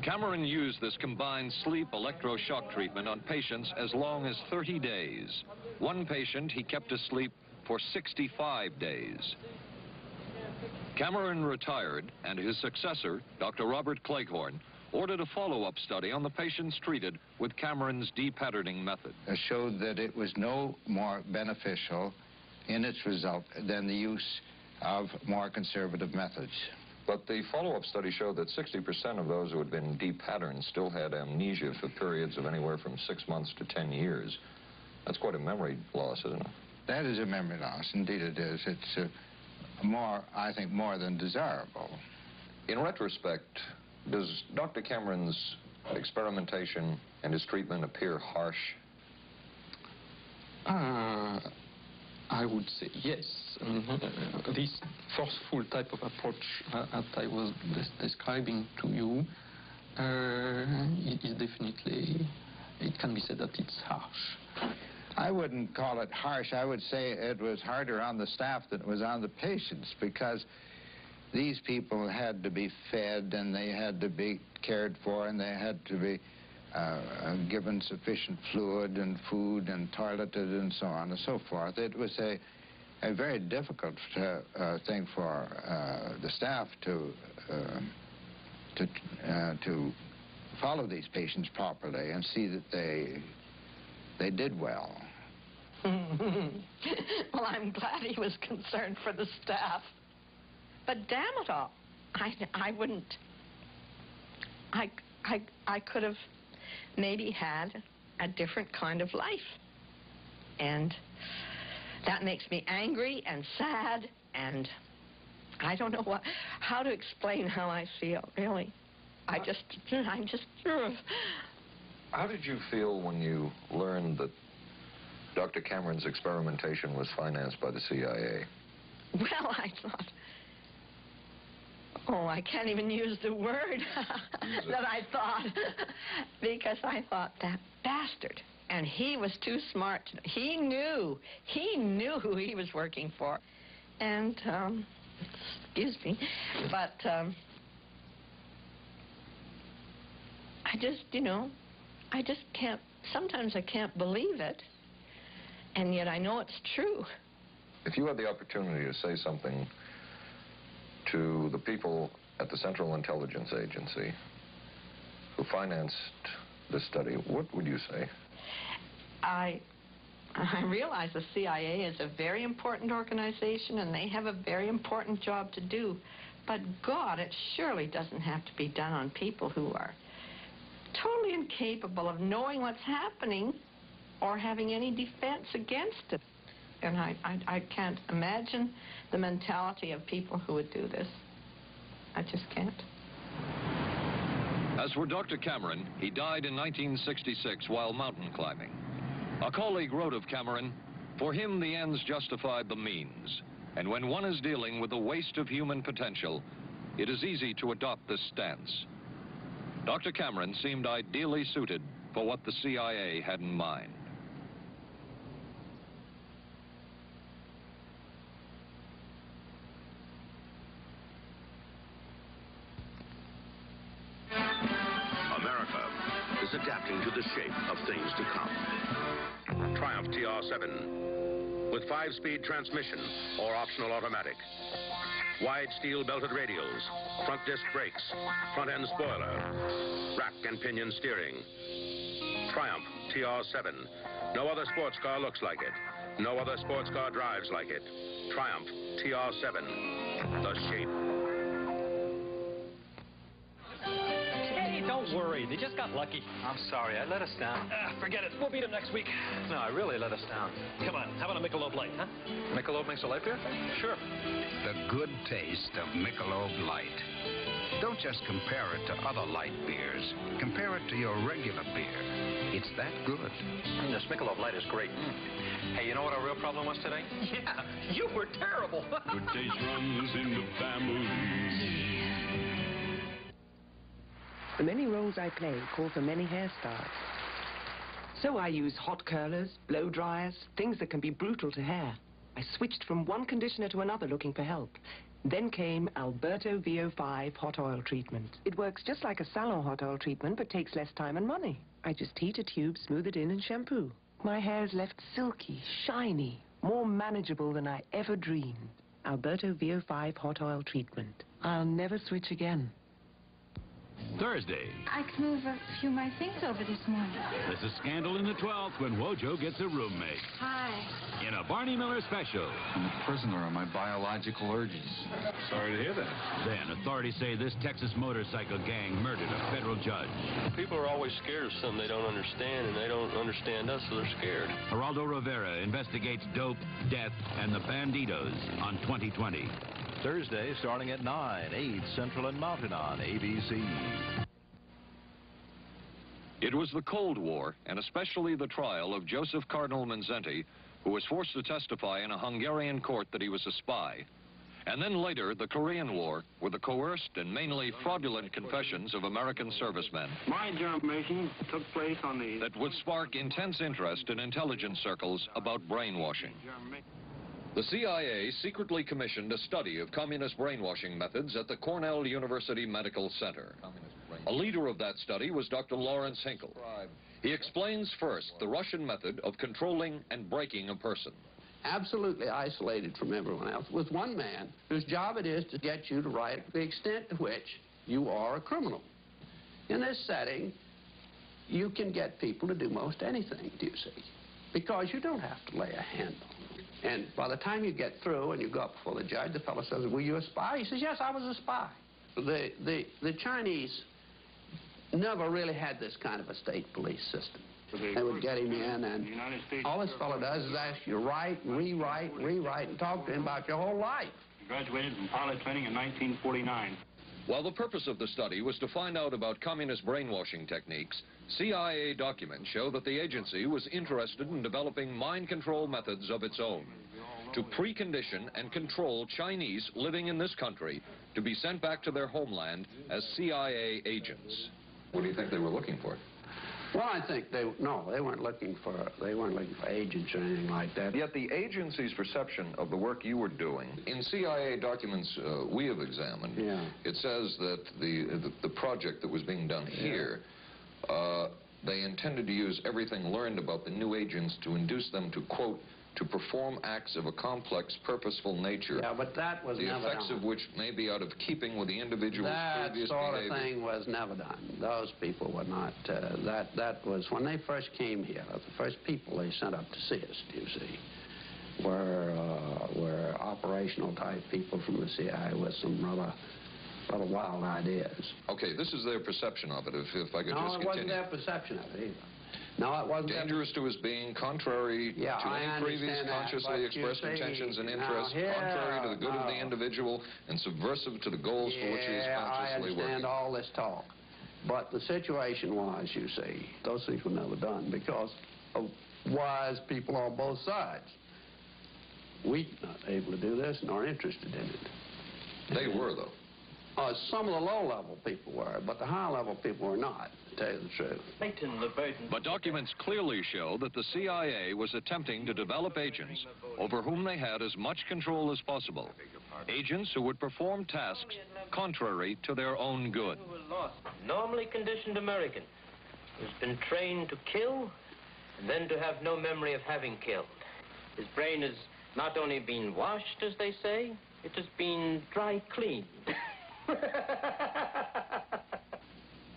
[SPEAKER 1] Cameron used this combined sleep electroshock treatment on patients as long as 30 days. One patient he kept asleep for 65 days. Cameron retired, and his successor, Dr. Robert Cleghorn, ordered a follow-up study on the patients treated with Cameron's de-patterning method.
[SPEAKER 4] It showed that it was no more beneficial in its result than the use of more conservative methods.
[SPEAKER 1] But the follow-up study showed that 60% of those who had been de-patterned still had amnesia for periods of anywhere from 6 months to 10 years. That's quite a memory loss, isn't it?
[SPEAKER 4] That is a memory loss. Indeed it is. It's I think, more than desirable.
[SPEAKER 1] In retrospect, does Dr. Cameron's experimentation and his treatment appear harsh?
[SPEAKER 28] I would say yes. I mean, this forceful type of approach that I was describing to you is definitely, it can be said that it's harsh.
[SPEAKER 4] I wouldn't call it harsh. I would say it was harder on the staff than it was on the patients, because these people had to be fed and they had to be cared for and they had to be given sufficient fluid and food and toileted and so on and so forth. It was a very difficult thing for the staff to follow these patients properly and see that they did well.
[SPEAKER 2] Well, I'm glad he was concerned for the staff. But damn it all, I wouldn't. I could have maybe had a different kind of life. And that makes me angry and sad, and I don't know how to explain how I feel, really. I'm just...
[SPEAKER 1] How did you feel when you learned that Dr. Cameron's experimentation was financed by the CIA?
[SPEAKER 2] Well, I thought... Oh, I can't even use the word that I thought, because I thought, that bastard. And he was too smart. He knew who he was working for. And, excuse me, but I just, I just can't, sometimes I can't believe it, and yet I know it's true.
[SPEAKER 1] If you had the opportunity to say something to the people at the Central Intelligence Agency who financed this study, what would you say?
[SPEAKER 2] I realize the CIA is a very important organization, and they have a very important job to do. But, God, it surely doesn't have to be done on people who are totally incapable of knowing what's happening or having any defense against it. And I can't imagine the mentality of people who would do this. I just can't.
[SPEAKER 1] As for Dr. Cameron, he died in 1966 while mountain climbing. A colleague wrote of Cameron, "For him, the ends justified the means. And when one is dealing with the waste of human potential, it is easy to adopt this stance." Dr. Cameron seemed ideally suited for what the CIA had in mind.
[SPEAKER 7] Adapting to the shape of things to come. Triumph TR7 with 5-speed transmission or optional automatic. Wide steel belted radials, front disc brakes, front end spoiler, rack and pinion steering. Triumph TR7. No other sports car looks like it. No other sports car drives like it. Triumph TR7. The shape.
[SPEAKER 10] Don't worry, they just got lucky.
[SPEAKER 11] I'm sorry, I let us down.
[SPEAKER 10] Forget it, we'll beat them next week.
[SPEAKER 11] No, I really let us down.
[SPEAKER 10] Come on, how about a Michelob Light, huh?
[SPEAKER 11] Michelob makes a light beer?
[SPEAKER 10] Sure.
[SPEAKER 16] The good taste of Michelob Light. Don't just compare it to other light beers. Compare it to your regular beer. It's that good.
[SPEAKER 11] This Michelob Light is great. Hey, you know what our real problem was today?
[SPEAKER 10] Yeah, you were terrible.
[SPEAKER 18] Good taste runs in the family.
[SPEAKER 19] The many roles I play call for many hairstyles. So I use hot curlers, blow dryers, things that can be brutal to hair. I switched from one conditioner to another looking for help. Then came Alberto VO5 hot oil treatment. It works just like a salon hot oil treatment, but takes less time and money. I just heat a tube, smooth it in, and shampoo. My hair is left silky, shiny, more manageable than I ever dreamed. Alberto VO5 hot oil treatment. I'll never switch again.
[SPEAKER 24] Thursday.
[SPEAKER 22] I can move a few of my things over this morning.
[SPEAKER 24] There's a scandal in the 12th when Wojo gets a roommate.
[SPEAKER 22] Hi.
[SPEAKER 24] In a Barney Miller special.
[SPEAKER 23] I'm a prisoner of my biological urges.
[SPEAKER 24] Sorry to hear that. Then authorities say this Texas motorcycle gang murdered a federal judge.
[SPEAKER 29] People are always scared of something they don't understand, and they don't understand us, so they're scared.
[SPEAKER 24] Geraldo Rivera investigates dope, death, and the banditos on 2020. Thursday, starting at 9, 8 Central and Mountain on ABC.
[SPEAKER 1] It was the Cold War, and especially the trial of Joseph Cardinal Mindszenty, who was forced to testify in a Hungarian court that he was a spy. And then later, the Korean War, with the coerced and mainly fraudulent confessions of American servicemen.
[SPEAKER 13] My information took place on the...
[SPEAKER 1] That would spark intense interest in intelligence circles about brainwashing. The CIA secretly commissioned a study of communist brainwashing methods at the Cornell University Medical Center. A leader of that study was Dr. Lawrence Hinkle. He explains first the Russian method of controlling and breaking a person.
[SPEAKER 30] Absolutely isolated from everyone else, with one man whose job it is to get you to write the extent to which you are a criminal. In this setting, you can get people to do most anything, do you see? Because you don't have to lay a hand on them. And by the time you get through and you go up before the judge, the fellow says, were you a spy? He says, yes, I was a spy. The Chinese never really had this kind of a state police system. They would get him in, and all this fellow does is ask you to write, rewrite, and talk to him about your whole life.
[SPEAKER 3] Graduated from pilot training in 1949.
[SPEAKER 1] While the purpose of the study was to find out about communist brainwashing techniques, CIA documents show that the agency was interested in developing mind control methods of its own to precondition and control Chinese living in this country to be sent back to their homeland as CIA agents. What do you think they were looking for?
[SPEAKER 30] Well, I think they weren't looking for agents or anything like that.
[SPEAKER 1] Yet the agency's perception of the work you were doing, in CIA documents we have examined, it says that the project that was being done here, they intended to use everything learned about the new agents to induce them to, quote, to perform acts of a complex, purposeful nature.
[SPEAKER 30] Yeah, but that was never done.
[SPEAKER 1] The effects of which may be out of keeping with the individual's previous behavior.
[SPEAKER 30] That sort of thing was never done. Those people were not, that was, when they first came here, the first people they sent up to see us, you see, were operational type people from the CIA with some rather wild ideas.
[SPEAKER 1] Okay, this is their perception of it, if I could just continue.
[SPEAKER 30] No, it wasn't their perception of it either. No, it wasn't.
[SPEAKER 1] Dangerous to his being, contrary to any previous consciously expressed intentions and interests, contrary to the good of the individual, and subversive to the goals for which he is consciously working.
[SPEAKER 30] I understand all this talk. But the situation was, you see, those things were never done because of wise people on both sides. We were not able to do this nor interested in it.
[SPEAKER 1] They were, though.
[SPEAKER 30] Some of the low-level people were, but the high-level people were not, to tell you the truth.
[SPEAKER 1] But documents clearly show that the CIA was attempting to develop agents over whom they had as much control as possible. Agents who would perform tasks contrary to their own good.
[SPEAKER 5] Normally conditioned American who's been trained to kill and then to have no memory of having killed. His brain has not only been washed, as they say, it has been dry cleaned.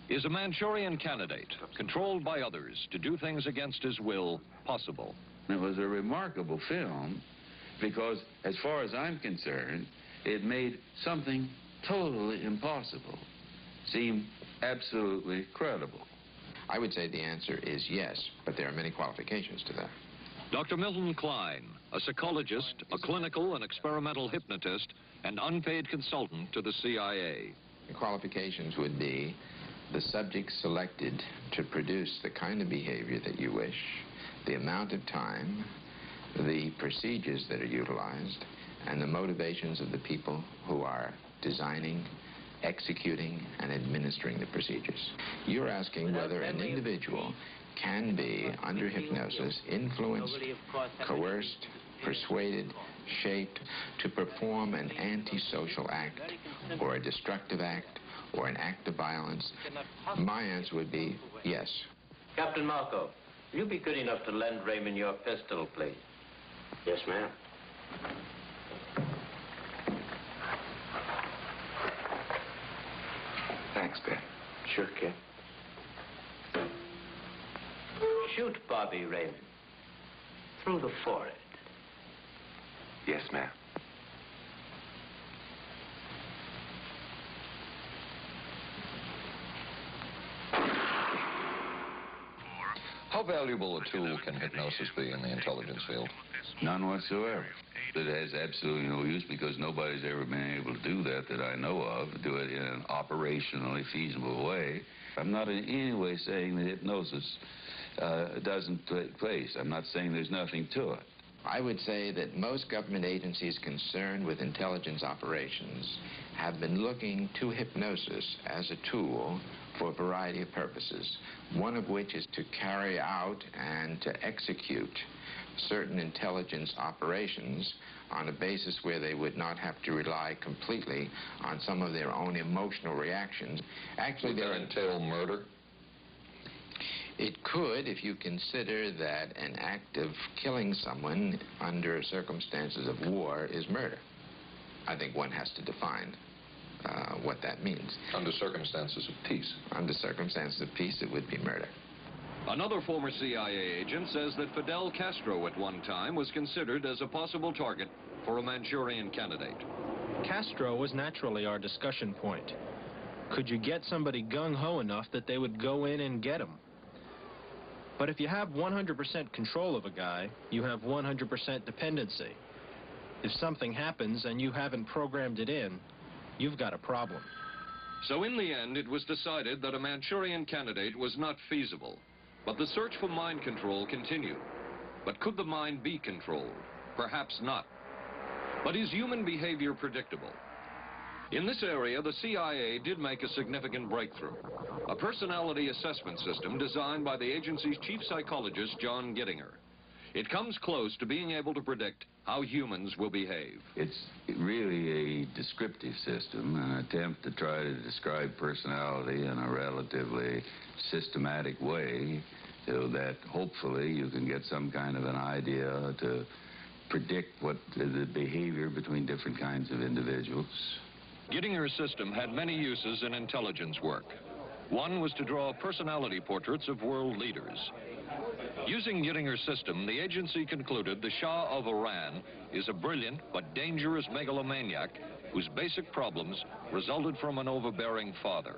[SPEAKER 1] Is a Manchurian candidate, controlled by others to do things against his will, possible?
[SPEAKER 23] It was a remarkable film because, as far as I'm concerned, it made something totally impossible seem absolutely credible.
[SPEAKER 6] I would say the answer is yes, but there are many qualifications to that.
[SPEAKER 1] Dr. Milton Klein, a psychologist, a clinical and experimental hypnotist, and unpaid consultant to the CIA.
[SPEAKER 6] The qualifications would be the subject selected to produce the kind of behavior that you wish, the amount of time, the procedures that are utilized, and the motivations of the people who are designing, executing, and administering the procedures. You're asking whether an individual can be, under hypnosis, influenced, coerced, persuaded, shaped to perform an antisocial act, or a destructive act, or an act of violence. My answer would be yes.
[SPEAKER 5] Captain Marco, will you be good enough to lend Raymond your pistol, please?
[SPEAKER 30] Yes, ma'am.
[SPEAKER 6] Thanks, Ben.
[SPEAKER 30] Sure, kid.
[SPEAKER 5] Shoot Bobby Raymond. Through the forehead.
[SPEAKER 6] Yes, ma'am.
[SPEAKER 1] How valuable a tool can hypnosis be in the intelligence field?
[SPEAKER 23] None whatsoever. It has absolutely no use because nobody's ever been able to do that I know of, do it in an operationally feasible way. I'm not in any way saying that hypnosis doesn't take place. I'm not saying there's nothing to it.
[SPEAKER 6] I would say that most government agencies concerned with intelligence operations have been looking to hypnosis as a tool for a variety of purposes, one of which is to carry out and to execute certain intelligence operations on a basis where they would not have to rely completely on some of their own emotional reactions. Actually,
[SPEAKER 1] would that entail murder?
[SPEAKER 6] It could, if you consider that an act of killing someone under circumstances of war is murder. I think one has to define what that means.
[SPEAKER 1] Under circumstances of peace.
[SPEAKER 6] Under circumstances of peace, it would be murder.
[SPEAKER 1] Another former CIA agent says that Fidel Castro at one time was considered as a possible target for a Manchurian candidate.
[SPEAKER 8] Castro was naturally our discussion point. Could you get somebody gung-ho enough that they would go in and get him? But if you have 100% control of a guy, you have 100% dependency. If something happens and you haven't programmed it in, you've got a problem.
[SPEAKER 1] So in the end, it was decided that a Manchurian candidate was not feasible. But the search for mind control continued. But could the mind be controlled? Perhaps not. But is human behavior predictable? In this area, the CIA did make a significant breakthrough. A personality assessment system designed by the agency's chief psychologist, John Gittinger. It comes close to being able to predict how humans will behave.
[SPEAKER 23] It's really a descriptive system, an attempt to try to describe personality in a relatively systematic way so that hopefully you can get some kind of an idea to predict what the behavior between different kinds of individuals.
[SPEAKER 1] Gittinger's system had many uses in intelligence work. One was to draw personality portraits of world leaders. Using Gittinger's system, the agency concluded the Shah of Iran is a brilliant but dangerous megalomaniac whose basic problems resulted from an overbearing father.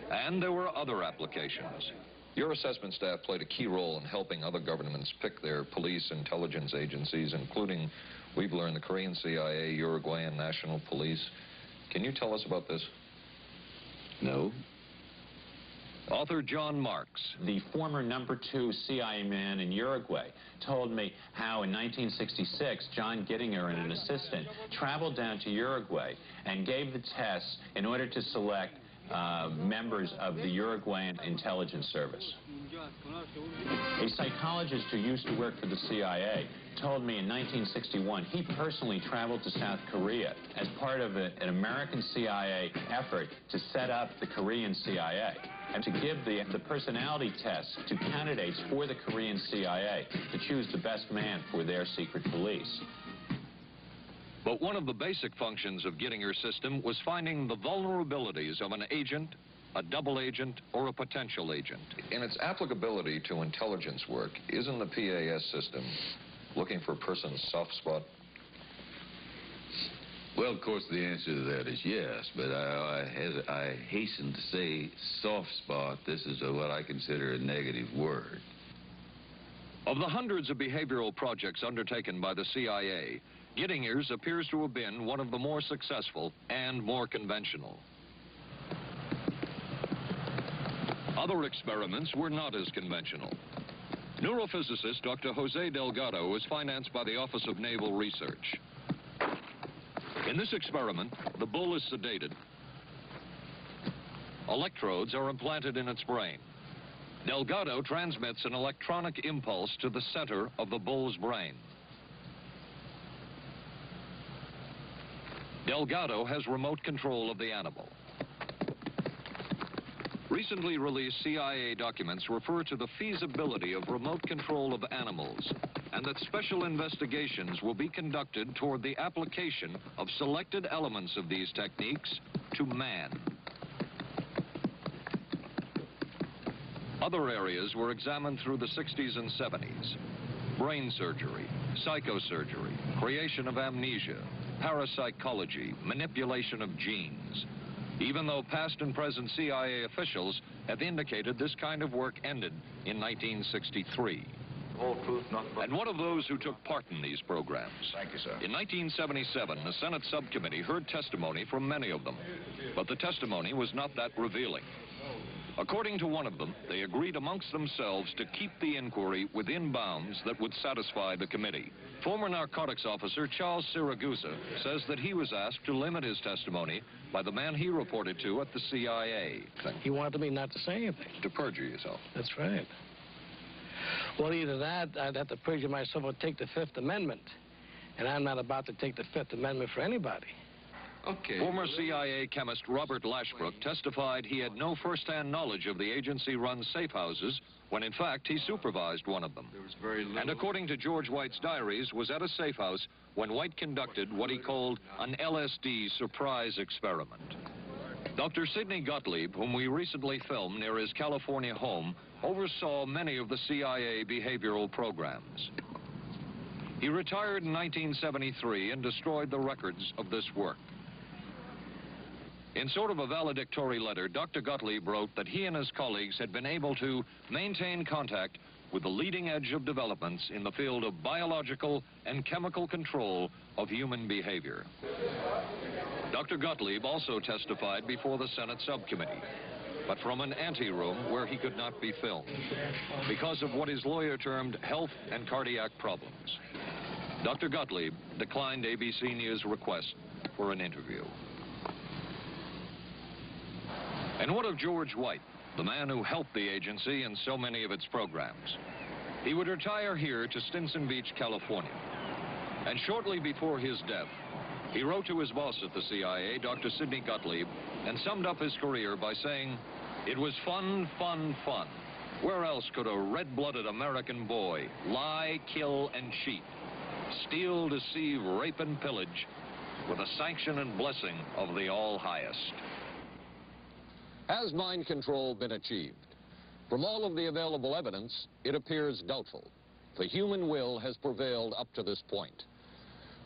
[SPEAKER 1] And there were other applications. Your assessment staff played a key role in helping other governments pick their police intelligence agencies, including, we've learned, the Korean CIA, Uruguayan National Police. Can you tell us about this?
[SPEAKER 23] No.
[SPEAKER 1] Author John Marks.
[SPEAKER 9] The former #2 CIA man in Uruguay told me how in 1966 John Gittinger and an assistant traveled down to Uruguay and gave the tests in order to select members of the Uruguayan intelligence service. A psychologist who used to work for the CIA told me in 1961 he personally traveled to South Korea as part of an American CIA effort to set up the Korean CIA and to give the personality tests to candidates for the Korean CIA to choose the best man for their secret police.
[SPEAKER 1] But one of the basic functions of Gittinger's system was finding the vulnerabilities of an agent, a double agent, or a potential agent. In its applicability to intelligence work, isn't the PAS system looking for a person's soft spot?
[SPEAKER 23] Well, of course, the answer to that is yes, but I hasten to say soft spot. This is what I consider a negative word.
[SPEAKER 1] Of the hundreds of behavioral projects undertaken by the CIA, Gittinger's appears to have been one of the more successful and more conventional. Other experiments were not as conventional. Neurophysicist Dr. Jose Delgado was financed by the Office of Naval Research. In this experiment, the bull is sedated. Electrodes are implanted in its brain. Delgado transmits an electronic impulse to the center of the bull's brain. Delgado has remote control of the animal. Recently released CIA documents refer to the feasibility of remote control of animals, and that special investigations will be conducted toward the application of selected elements of these techniques to man. Other areas were examined through the 60s and 70s. Brain surgery, psychosurgery, creation of amnesia, parapsychology, manipulation of genes. Even though past and present CIA officials have indicated this kind of work ended in 1963. And one of those who took part in these programs.
[SPEAKER 23] Thank you, sir.
[SPEAKER 1] In 1977, the Senate subcommittee heard testimony from many of them, but the testimony was not that revealing. According to one of them, they agreed amongst themselves to keep the inquiry within bounds that would satisfy the committee. Former narcotics officer Charles Siragusa says that he was asked to limit his testimony by the man he reported to at the CIA.
[SPEAKER 12] He wanted me not to say anything.
[SPEAKER 1] To perjure yourself.
[SPEAKER 12] That's right. Well, either that, I'd have to perjure myself or take the Fifth Amendment. And I'm not about to take the Fifth Amendment for anybody.
[SPEAKER 1] Okay. Former CIA chemist Robert Lashbrook testified he had no first-hand knowledge of the agency-run safe houses when, in fact, he supervised one of them. And according to George White's diaries, was at a safe house when White conducted what he called an LSD surprise experiment. Dr. Sidney Gottlieb, whom we recently filmed near his California home, oversaw many of the CIA behavioral programs. He retired in 1973 and destroyed the records of this work. In sort of a valedictory letter, Dr. Gottlieb wrote that he and his colleagues had been able to maintain contact with the leading edge of developments in the field of biological and chemical control of human behavior. Dr. Gottlieb also testified before the Senate subcommittee, but from an anteroom where he could not be filmed because of what his lawyer termed health and cardiac problems. Dr. Gottlieb declined ABC News' request for an interview. And what of George White, the man who helped the agency in so many of its programs? He would retire here to Stinson Beach, California. And shortly before his death, he wrote to his boss at the CIA, Dr. Sidney Gottlieb, and summed up his career by saying, "It was fun, fun, fun. Where else could a red-blooded American boy lie, kill, and cheat, steal, deceive, rape, and pillage with the sanction and blessing of the All-Highest?" Has mind control been achieved? From all of the available evidence, it appears doubtful. The human will has prevailed up to this point.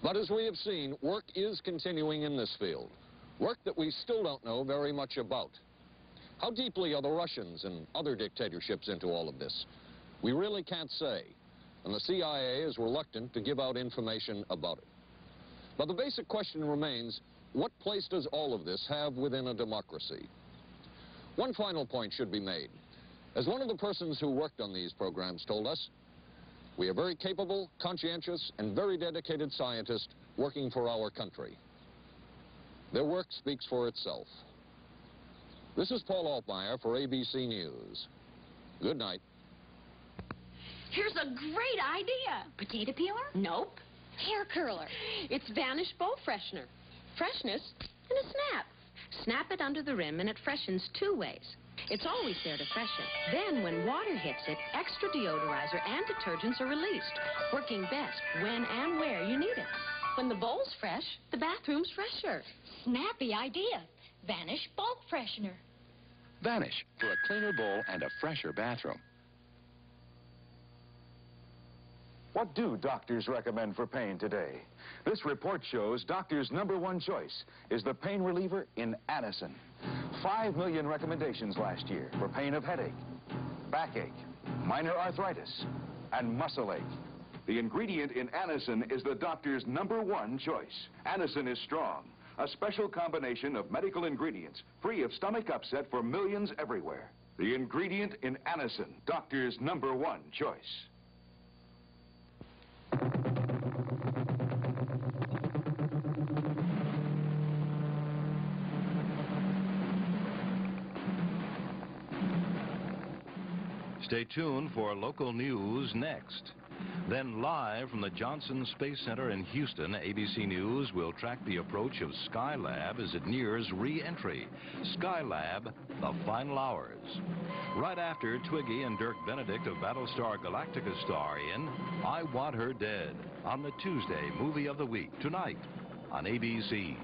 [SPEAKER 1] But as we have seen, work is continuing in this field, work that we still don't know very much about. How deeply are the Russians and other dictatorships into all of this? We really can't say, and the CIA is reluctant to give out information about it. But the basic question remains, what place does all of this have within a democracy? One final point should be made. As one of the persons who worked on these programs told us, we are very capable, conscientious, and very dedicated scientists working for our country. Their work speaks for itself. This is Paul Altmeyer for ABC News. Good night.
[SPEAKER 4] Here's a great idea. Potato peeler? Nope. Hair curler. It's Vanish Bow Freshener. Freshness in a snap. Snap it under the rim and it freshens 2 ways. It's always there to freshen. Then when water hits it, extra deodorizer and detergents are released, working best when and where you need it. When the bowl's fresh, the bathroom's fresher. Snappy idea. Vanish Bulk Freshener.
[SPEAKER 14] Vanish for a cleaner bowl and a fresher bathroom.
[SPEAKER 15] What do doctors recommend for pain today? This report shows doctors' #1 choice is the pain reliever in Anacin. 5 million recommendations last year for pain of headache, backache, minor arthritis, and muscle ache. The ingredient in Anacin is the doctor's #1 choice. Anacin is strong, a special combination of medical ingredients free of stomach upset for millions everywhere. The ingredient in Anacin, doctor's #1 choice.
[SPEAKER 24] Stay tuned for local news next. Then live from the Johnson Space Center in Houston, ABC News will track the approach of Skylab as it nears re-entry. Skylab, the final hours. Right after Twiggy and Dirk Benedict of Battlestar Galactica star in I Want Her Dead on the Tuesday Movie of the Week tonight on ABC.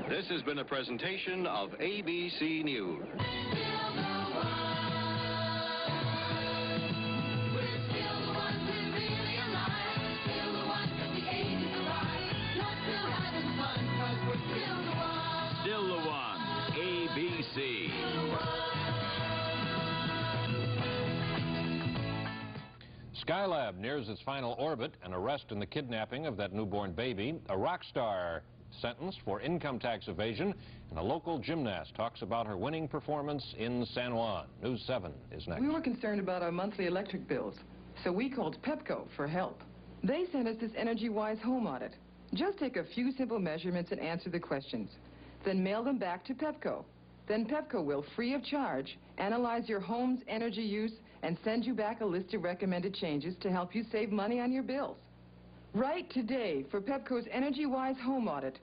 [SPEAKER 17] This has been a presentation of ABC News.
[SPEAKER 24] Still the one, ABC.
[SPEAKER 20] Skylab nears its final orbit, an arrest in the kidnapping of that newborn baby, a rock star sentenced for income tax evasion, and a local gymnast talks about her winning performance in San Juan. News 7 is next.
[SPEAKER 21] We were concerned about our monthly electric bills, so we called Pepco for help. They sent us this EnergyWise home audit. Just take a few simple measurements and answer the questions. Then mail them back to Pepco. Then Pepco will, free of charge, analyze your home's energy use and send you back a list of recommended changes to help you save money on your bills. Write today for Pepco's EnergyWise home audit